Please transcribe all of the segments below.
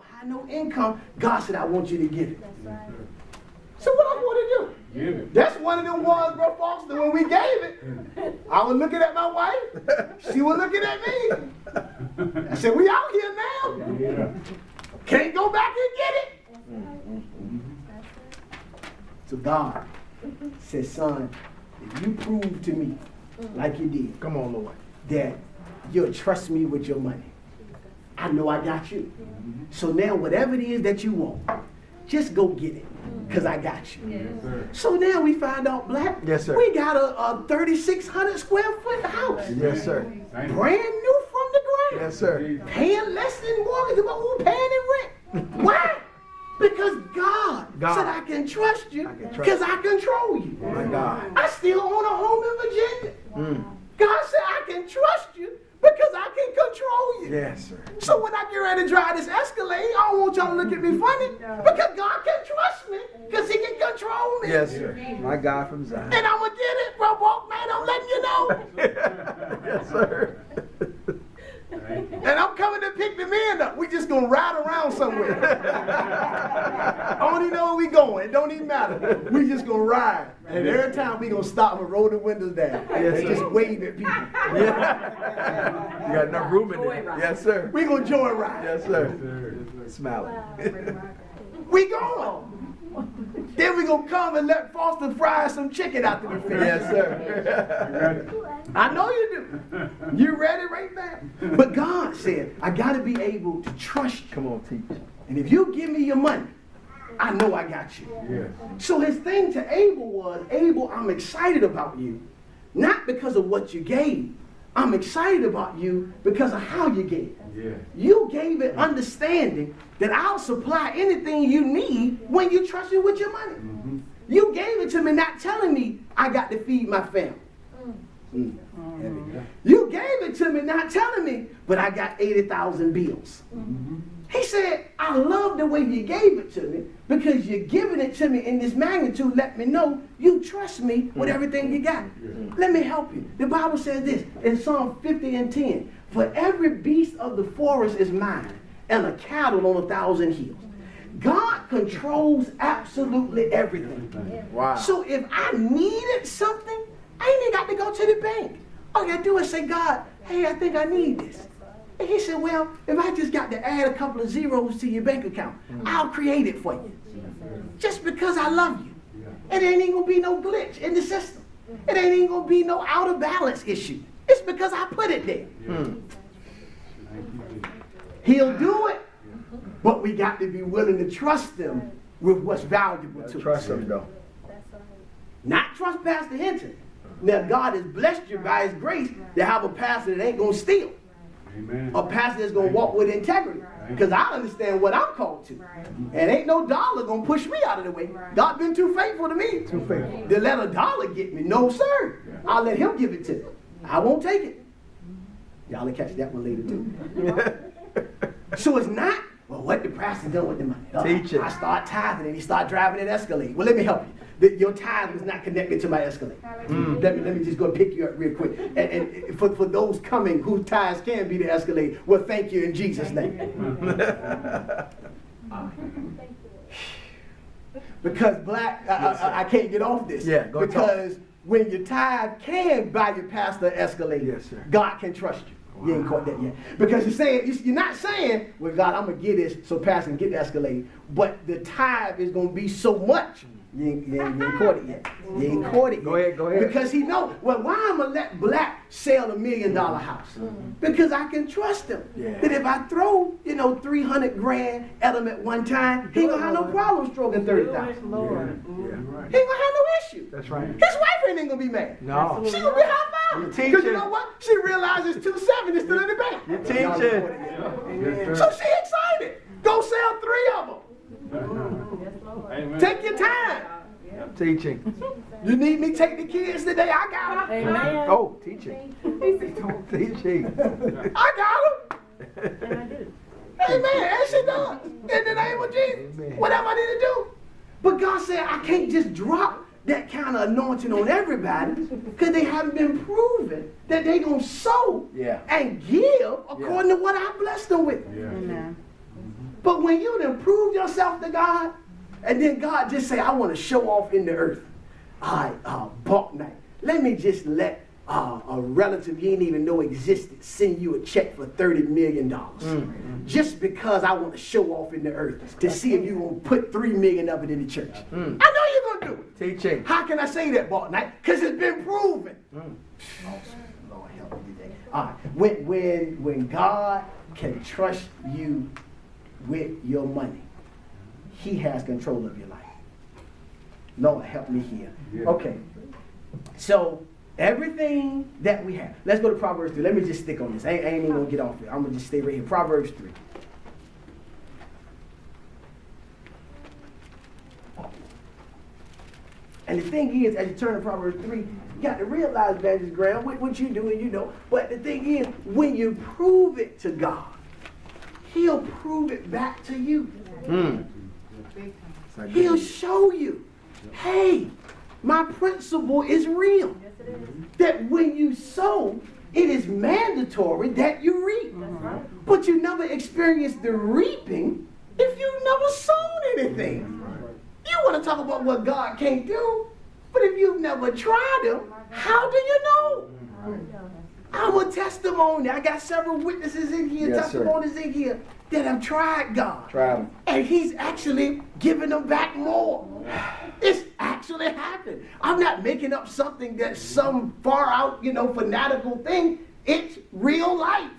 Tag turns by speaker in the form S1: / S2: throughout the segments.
S1: High no income, God said, I want you to give it. That's right. So what I want to do? Give it. That's one of them ones, bro, Foster, when we gave it, I was looking at my wife, she was looking at me. I said, we out here now. Yeah. Can't go back and get it. So God said, son, if you prove to me, like you did, come on, Lord, that you'll trust me with your money, I know I got you. So now whatever it is that you want, just go get it, because I got you. Yes, so now we find out, Black, yes, sir, we got a 3,600 square foot house. Yes, sir. Brand new from the ground. Yes, sir. Paying less than mortgage, but who paying in rent? Why? Because God said I can trust you because I control you. My God. I still own a home in Virginia. God said I can trust you because I can control you. Yes, sir. So when I get ready to drive this Escalade, I don't want y'all to look at me funny because God can trust me because he can control me. Yes, sir. My God from Zion. And I'm going to get it, bro, man. I'm letting you know. Yes, sir. And I'm coming to pick the men up. We just gonna ride around somewhere. I don't even know where we going. It don't even matter. We just gonna ride. And every time we gonna stop and roll the windows down. Yes, and just wave at people. Yeah. You got enough room in there. Yes, sir. We gonna joy ride. Yes, sir. Smiling. We going. Then we gonna come and let Foster fry some chicken out to the fish. Yes, sir. I know you do. You ready right now? But God said, I gotta be able to trust you. Come on, teach. And if you give me your money, I know I got you. Yeah. So his thing to Abel was, Abel, I'm excited about you, not because of what you gave. I'm excited about you because of how you gave. Yeah. You gave it understanding that I'll supply anything you need when you trust me with your money. Mm-hmm. You gave it to me not telling me I got to feed my family. Mm-hmm. You gave it to me not telling me, but I got 80,000 bills. Mm-hmm. He said, I love the way you gave it to me because you're giving it to me in this magnitude. Let me know you trust me with everything you got. Let me help you. The Bible says this in Psalm 50:10. For every beast of the forest is mine and a cattle on 1,000 hills. God controls absolutely everything. Wow. So if I needed something, I ain't even got to go to the bank. All I got to do is say, God, hey, I think I need this. And he said, well, if I just got to add a couple of zeros to your bank account, I'll create it for you. Just because I love you. It ain't even going to be no glitch in the system. It ain't even going to be no out of balance issue. It's because I put it there. He'll do it, but we got to be willing to trust him with what's valuable to us. Trust him, though. Not trust Pastor Hinton. Now, God has blessed you by his grace to have a pastor that ain't going to steal. Amen. A pastor that's going to walk with integrity. Because I understand what I'm called to. Right. And ain't no dollar going to push me out of the way. Right. God been too faithful to me. Too faithful. To let a dollar get me. No, sir. Yeah. I'll let him give it to me. I won't take it. Y'all will catch that one later, too. So it's not, well, what the pastor done with the money? Teach it. I start tithing and he start driving an Escalade. Well, let me help you. Your tithe is not connected to my Escalade. Let me just go pick you up real quick. And for those coming whose tithes can be the Escalade, well, thank you in Jesus' name. Because Black, I can't get off this. Yeah, go because talk. When your tithe can buy your pastor Escalade, yes, sir, God can trust you. Wow. You ain't caught that yet. Because you're not saying, well, God, I'm going to get this so pastor can get the Escalade. But the tithe is going to be so much. You ain't caught it yet. You ain't caught it yet. Go ahead. Because he know, well, why am I going to let Black sell $1 million house? Because I can trust him. Yeah. That if I throw, 300 grand at him at one time, he ain't going to have no problem stroking 30,000. He ain't going to have no issue. That's right. His wife ain't going to be mad. No. She going to be high-five. Because you know what? She realizes 270 is still in the bank. You're teaching. So she excited. Go sell 3 of them. Amen. Take your time. Teaching. You need me to take the kids today? I got them. Amen. Oh, teaching. Teaching. I got them. And I do. Amen. And she does. In the name of Jesus. Amen. Whatever I need to do. But God said I can't just drop that kind of anointing on everybody because they haven't been proven that they're going to sow and give according to what I blessed them with. Yeah. Amen. But when you done prove yourself to God, and then God just say, I want to show off in the earth. All right, bulk night. Let me just let a relative you didn't even know existed send you a check for $30 million. Just because I want to show off in the earth to see if you won't put $3 million of it in the church. I know you're going to do it.
S2: Teaching.
S1: How can I say that, bulk night? Because it's been proven. Lord help me today. All right, when God can trust you with your money, he has control of your life. Lord, help me here. Yeah. Okay. So, everything that we have. Let's go to Proverbs 3. Let me just stick on this. I ain't even going to get off it. I'm going to just stay right here. Proverbs 3. And the thing is, as you turn to Proverbs 3, you got to realize, Evangelist Graham, what you do and you know. But the thing is, when you prove it to God, he'll prove it back to you. He'll show you, hey, my principle is real. That when you sow, it is mandatory that you reap. But you never experienced the reaping if you never sown anything. You want to talk about what God can't do, but if you've never tried him, how do you know? I'm a testimony. I got several witnesses in here, testimonies in here that have tried God. And he's actually giving them back more. It's actually happened. I'm not making up something that's some far out, fanatical thing. It's real life.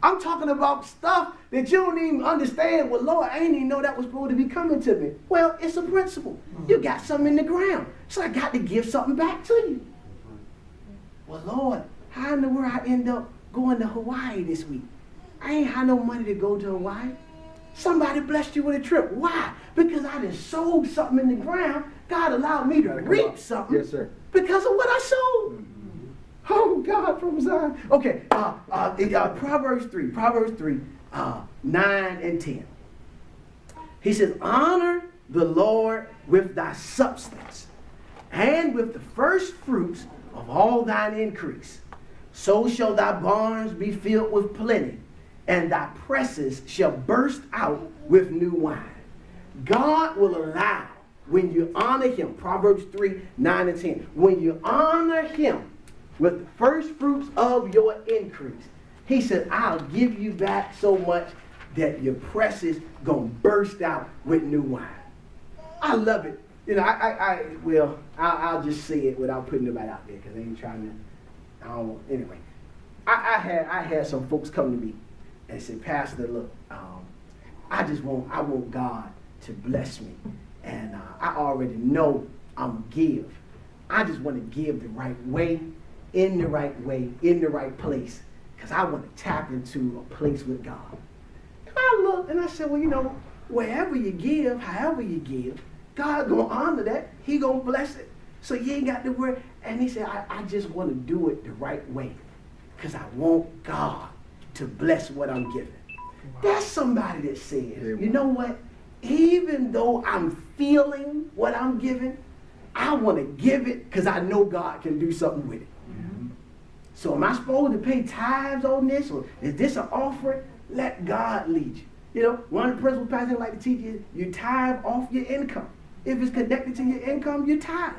S1: I'm talking about stuff that you don't even understand. Well, Lord, I didn't even know that was supposed to be coming to me. Well, it's a principle. You got something in the ground. So I got to give something back to you. Well, Lord, how in the world I end up going to Hawaii this week? I ain't had no money to go to Hawaii. Somebody blessed you with a trip. Why? Because I done sowed something in the ground. God allowed me to reap something because of what I sowed. Oh, God from Zion. Okay, Proverbs 3, 9 and 10. He says, honor the Lord with thy substance and with the first fruits of all thine increase. So shall thy barns be filled with plenty, and thy presses shall burst out with new wine. God will allow, when you honor him, Proverbs 3, 9 and 10, when you honor him with the first fruits of your increase, he said, I'll give you back so much that your presses gonna burst out with new wine. I love it. I'll just say it without putting it right out there because I ain't trying to, anyway. I had some folks come to me and say, Pastor, look, I want God to bless me. And I already know I'm give. I just want to give the right way, in the right place, because I want to tap into a place with God. And I looked and I said, well, wherever you give, however you give, God gonna honor that. He gonna bless it. So you ain't got to worry. And he said, I just want to do it the right way, because I want God to bless what I'm giving. Wow. That's somebody that says, you know what? Even though I'm feeling what I'm giving, I want to give it because I know God can do something with it. Mm-hmm. So am I supposed to pay tithes on this, or is this an offering? Let God lead you. One of the principles Pastor like to teach is you tithe off your income. If it's connected to your income, you tithe.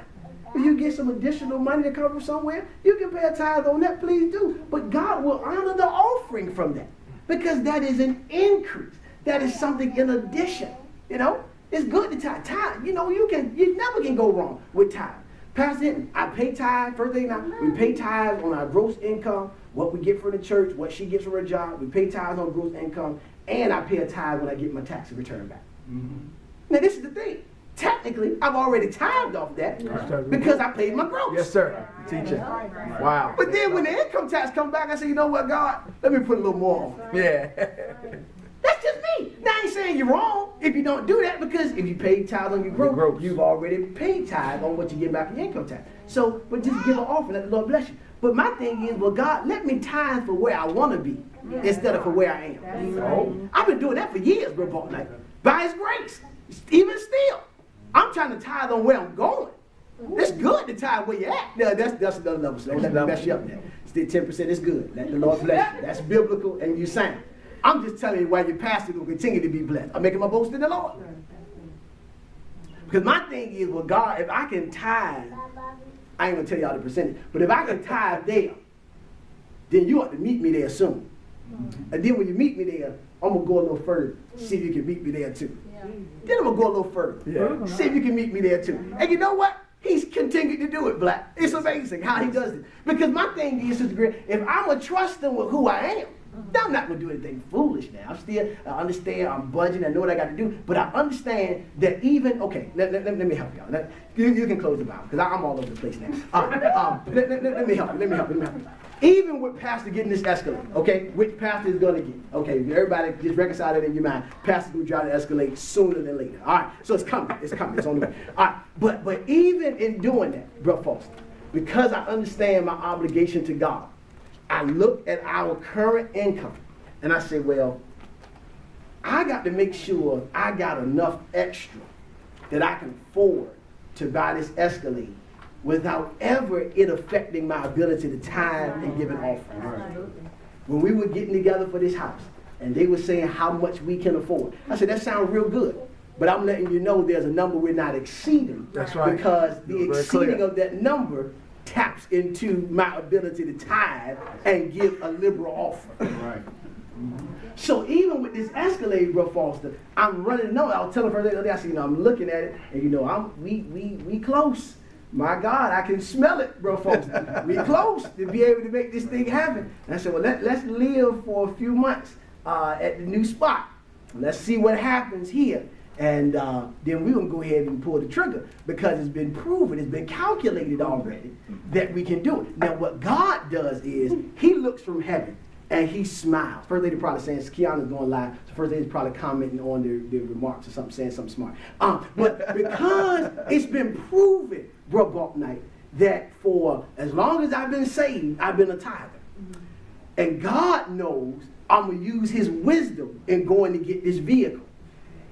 S1: If you get some additional money to come from somewhere, you can pay a tithe on that, please do. But God will honor the offering from that, because that is an increase. That is something in addition. It's good to tithe. Tithe, you never can go wrong with tithe. Pastor Hinton, I pay tithe. First thing we pay tithes on our gross income, what we get from the church, what she gets from her job. We pay tithes on gross income, and I pay a tithe when I get my tax return back. Mm-hmm. Now this is the thing. Technically, I've already tithed off that because I paid my gross.
S2: Yes, sir. Teaching. Wow.
S1: But then when the income tax comes back, I say, you know what, God? Let me put a little more on.
S2: Yeah.
S1: That's just me. Now, I ain't saying you're wrong if you don't do that, because if you pay tithe on your gross, you've already paid tithe on what you get back in your income tax. So, but just give an offering, let the Lord bless you. But my thing is, well, God, let me tithe for where I want to be instead of for where I am. So, I've been doing that for years, bro. Like, by His grace, even still. I'm trying to tithe on where I'm going. It's good to tithe where you're at. No, that's another level. So don't let me mess you up there. Still 10% is good. Let the Lord bless you. That's biblical and you sound. I'm just telling you why your pastor will continue to be blessed. I'm making my boast in the Lord. Because my thing is, well, God, if I can tithe, I ain't going to tell y'all the percentage, but if I can tithe there, then you ought to meet me there soon. And then when you meet me there, I'm going to go a little further, see if you can meet me there too. Then I'm going to go a little further, see if you can meet me there too. And you know what? He's continued to do it, Black. It's amazing how he does it. Because my thing is, if I'm going to trust him with who I am, now I'm not going to do anything foolish now. I understand, I'm budgeting, I know what I got to do. But I understand that even, okay, let me help y'all. You can close the Bible, because I'm all over the place now. Let me help you. Even with Pastor getting this Escalade, okay, which Pastor is going to get, okay, everybody just reconcile it in your mind. Pastor's going to try to escalate sooner than later, all right? So it's coming, it's on the way. All right, but even in doing that, Brother Foster, because I understand my obligation to God, I look at our current income and I say, well, I got to make sure I got enough extra that I can afford to buy this Escalade without ever it affecting my ability to tithe and give an offering. Right. When we were getting together for this house and they were saying how much we can afford, I said, that sounds real good. But I'm letting you know there's a number we're not exceeding. That's right. Because the exceeding of that number taps into my ability to tithe and give a liberal offering. Right. So even with this Escalade, Bro Foster, I'm running. No, I was telling her the other day. I said, I'm looking at it, and we close. My God, I can smell it, Bro Foster. We close to be able to make this thing happen. And I said, well, let's live for a few months at the new spot. Let's see what happens here. And then we're going to go ahead and pull the trigger because it's been proven, it's been calculated already that we can do it. Now, what God does is he looks from heaven and he smiles. First lady probably saying, Kiana's going live. So first lady's probably commenting on their remarks or something, saying something smart. But because it's been proven, Bro Bulk Night, that for as long as I've been saved, I've been a tither. And God knows I'm going to use his wisdom in going to get this vehicle.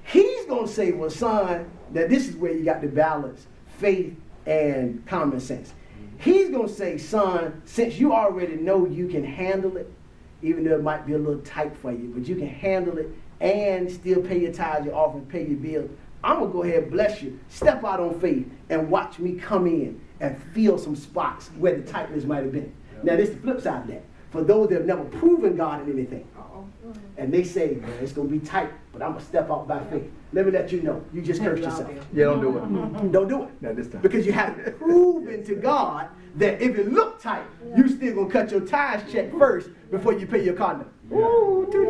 S1: He's going to say, well, son, that this is where you got to balance faith and common sense. He's going to say, son, since you already know you can handle it, even though it might be a little tight for you, but you can handle it and still pay your tithes, your offering, pay your bills, I'm going to go ahead and bless you. Step out on faith and watch me come in and fill some spots where the tightness might have been. Now, this is the flip side of that. For those that have never proven God in anything, and they say, man, it's going to be tight, but I'm going to step out by faith. Let me let you know, you just cursed yourself.
S2: Yeah, don't do it.
S1: Don't do it.
S2: Not this time.
S1: Because you haven't proven to God that if it looked tight, you still going to cut your tithes check first before you pay your car note. Ooh, too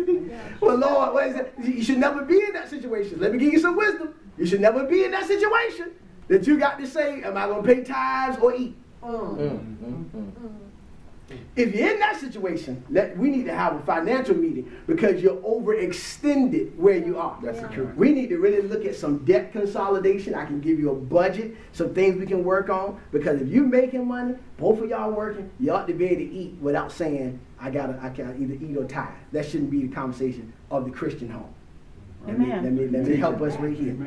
S1: deep. Well, Lord, what is that? You should never be in that situation. Let me give you some wisdom. You should never be in that situation that you got to say, am I going to pay tithes or eat? If you're in that situation, we need to have a financial meeting because you're overextended where you are.
S2: That's the truth.
S1: We need to really look at some debt consolidation. I can give you a budget, some things we can work on. Because if you're making money, both of y'all working, you ought to be able to eat without saying, I can either eat or tithe. That shouldn't be the conversation of the Christian home. Let me help us right here.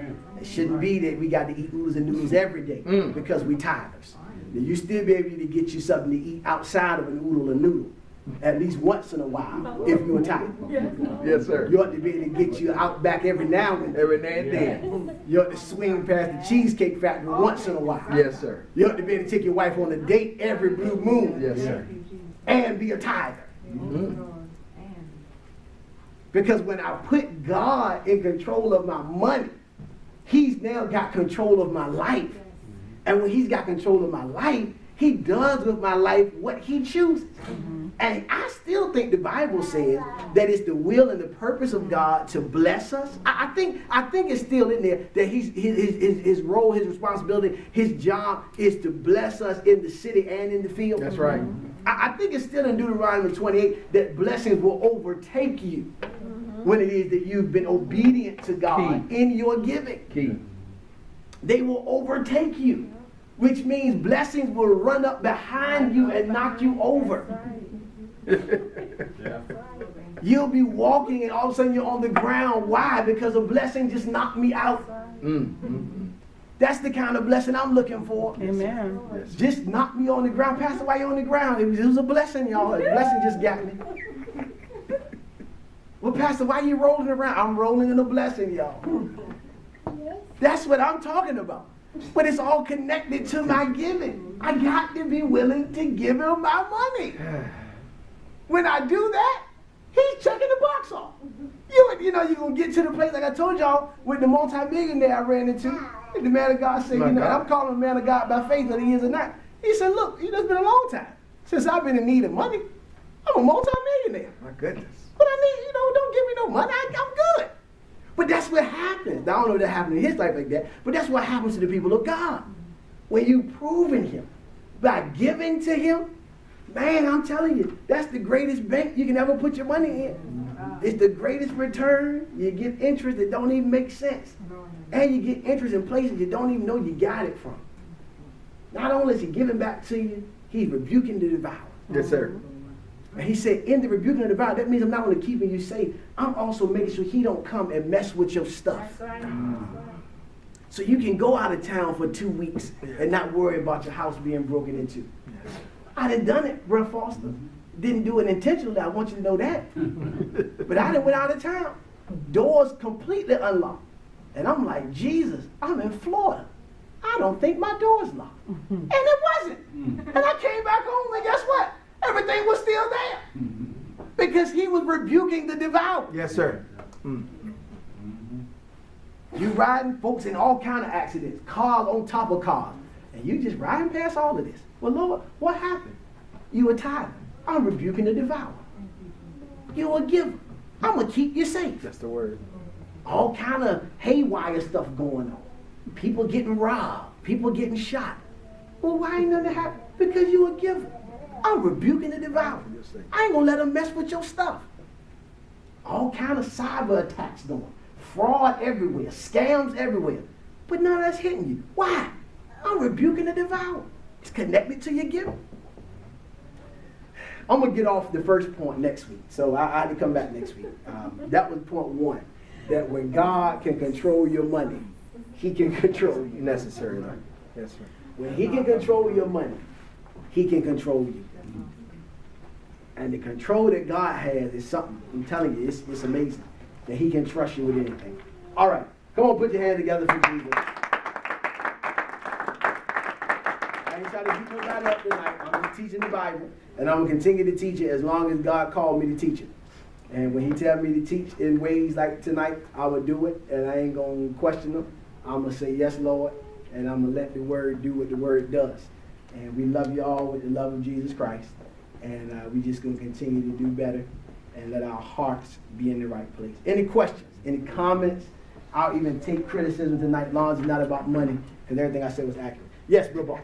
S1: It shouldn't be that we got to eat oodles and noodles every day because we tithers. You still be able to get you something to eat outside of an oodle or noodle at least once in a while if you're a tither.
S2: Yes, sir.
S1: You ought to be able to get you out back every now and then.
S2: Every now and then.
S1: You ought to swing past the Cheesecake Factory once in a while.
S2: Yes, sir.
S1: You ought to be able to take your wife on a date every blue moon.
S2: Yes, sir.
S1: And be a tither. Because when I put God in control of my money, he's now got control of my life. And when he's got control of my life, he does with my life what he chooses. And I still think the Bible says that it's the will and the purpose of God to bless us. I think it's still in there that his role, his responsibility, his job is to bless us in the city and in the field.
S2: That's right.
S1: I think it's still in Deuteronomy 28 that blessings will overtake you when it is that you've been obedient to God in your giving. They will overtake you, which means blessings will run up behind you and knock you over. You'll be walking and all of a sudden you're on the ground. Why? Because a blessing just knocked me out. That's the kind of blessing I'm looking for.
S3: Amen.
S1: Just knock me on the ground. Pastor, why you on the ground? It was a blessing, y'all. A blessing just got me. Well, Pastor, why you rolling around? I'm rolling in a blessing, y'all. That's what I'm talking about. But it's all connected to my giving. I got to be willing to give him my money. When I do that, he's checking the box off. You know, you're going to get to the place, like I told y'all, with the multi-millionaire I ran into. And the man of God said, and I'm calling the man of God by faith, whether he is or not. He said, look, it's been a long time since I've been in need of money. I'm a multi-millionaire.
S2: My goodness.
S1: But I need, don't give me no money. I'm good. But that's what happens. I don't know if that happened in his life like that, but that's what happens to the people of God. When you proving him by giving to him, man, I'm telling you, that's the greatest bank you can ever put your money in. It's the greatest return. You get interest that don't even make sense. And you get interest in places you don't even know you got it from. Not only is he giving back to you, he's rebuking the devourer.
S2: Yes, sir.
S1: And he said, in the rebuking of the devourer, that means I'm not only keeping you safe, I'm also making sure he don't come and mess with your stuff.
S3: That's right.
S1: So you can go out of town for 2 weeks and not worry about your house being broken into. I done it, Brother Foster. Didn't do it intentionally, I want you to know that. But I done went out of town. Doors completely unlocked. And I'm like, Jesus, I'm in Florida. I don't think my door's locked. And it wasn't. And I came back home and guess what? Everything was still there. Because he was rebuking the devourer.
S2: Yes, sir.
S1: You riding, folks in all kind of accidents, cars on top of cars. And you just riding past all of this. Well, Lord, what happened? You a tither. I'm rebuking the devourer. You a giver. I'm going to keep you safe.
S2: That's the word.
S1: All kind of haywire stuff going on. People getting robbed. People getting shot. Well, why ain't nothing happen? Because you a giver. I'm rebuking the devourer. I ain't going to let them mess with your stuff. All kind of cyber attacks going. Fraud everywhere. Scams everywhere. But none of that's hitting you. Why? I'm rebuking the devourer. It's connected to your giving. I'm going to get off the first point next week. So I had to come back next week. That was point one. That when God can control your money, he can control you.
S2: Necessary, right? Yes, sir.
S1: When he can control your money, he can control you. And the control that God has is something, I'm telling you, it's amazing. That he can trust you with anything. All right. Come on, put your hands together for Jesus. I ain't trying to keep nobody up tonight. I'm just teaching the Bible. And I'm going to continue to teach it as long as God called me to teach it. And when he tells me to teach in ways like tonight, I will do it. And I ain't going to question him. I'm going to say, yes, Lord. And I'm going to let the word do what the word does. And we love you all with the love of Jesus Christ. And we just going to continue to do better and let our hearts be in the right place. Any questions? Any comments? I'll even take criticism tonight. Long as it's not about money, because everything I said was accurate. Yes, Bill Ball.